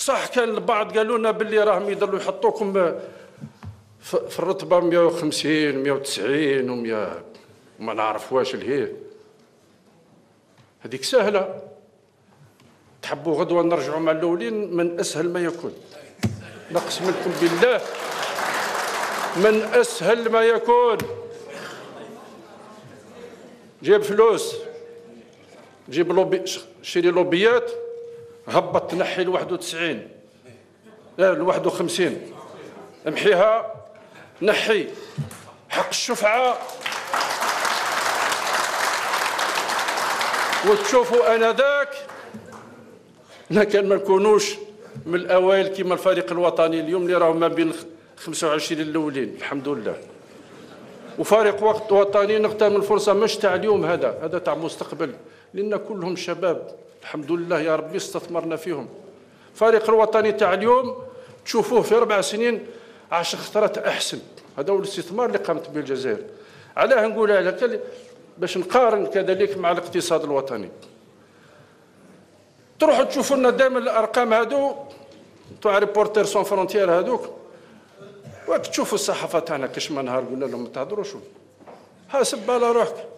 صح كان البعض قالوا لنا باللي راهم يضلوا يحطوكم في الرتبه 150 190 و100 وما نعرف واش الهي. هذيك سهله. تحبوا غدوه نرجعوا مع الاولين من اسهل ما يكون. نقسم لكم بالله من اسهل ما يكون. جيب فلوس، جيب لوبي، شري لوبيات، هبط تنحي ال 91 لا ال 51 امحيها، نحي حق الشفعه وتشوفوا انذاك كان ما نكونوش من الاوائل كما الفريق الوطني اليوم اللي راهم ما بين 25 الاولين الحمد لله. وفريق وقت وطني نغتنم الفرصه مش تاع اليوم، هذا تاع مستقبل، لان كلهم شباب الحمد لله يا ربي استثمرنا فيهم. الفريق الوطني تاع اليوم تشوفوه في 4 سنين 10 خطرات احسن. هذا هو الاستثمار اللي قامت به الجزائر. علاه نقولها لك باش نقارن كذلك مع الاقتصاد الوطني. تروحوا تشوفوا لنا دائما الارقام هذو تاع ريبورتير سون فرونتيير هذوك، وقت تشوفوا الصحافه تاعنا كاش ما نهار قلنا لهم ما تهضروش، حاسب على روحك.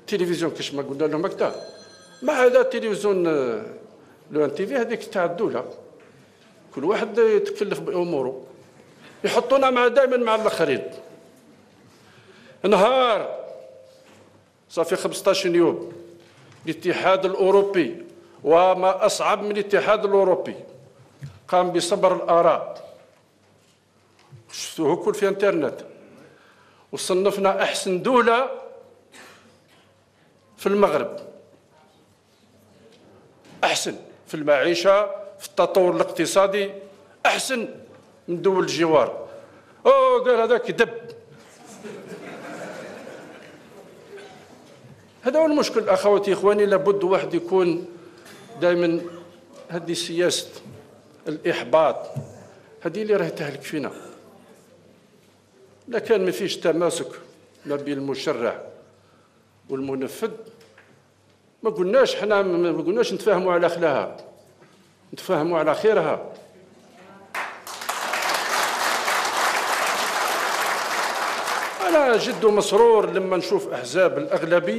التلفزيون كاش ما قلنا لهم هكذا، ما هذا التلفزيون لو ان تي في هذيك تاع الدوله، كل واحد يتكلف باموره، يحطونا مع دائما مع الاخرين. نهار صافي 15 يوم الاتحاد الاوروبي، وما اصعب من الاتحاد الاوروبي، قام بصبر الاراء، شفتوه كل في انترنت، وصنفنا احسن دوله في المغرب، احسن في المعيشه، في التطور الاقتصادي، احسن من دول الجوار. قال هذا كذب. هذا هو المشكل اخواتي اخواني. لابد واحد يكون دائما، هذه سياسه الاحباط هذه اللي راهي تهلك فينا. لا كان ما فيش تماسك ما بين المشرع والمنفذ، ما قلناش حنا، ما قلناش نتفاهموا على خلاها، نتفاهموا على خيرها. أنا جد مسرور لما نشوف أحزاب الأغلبية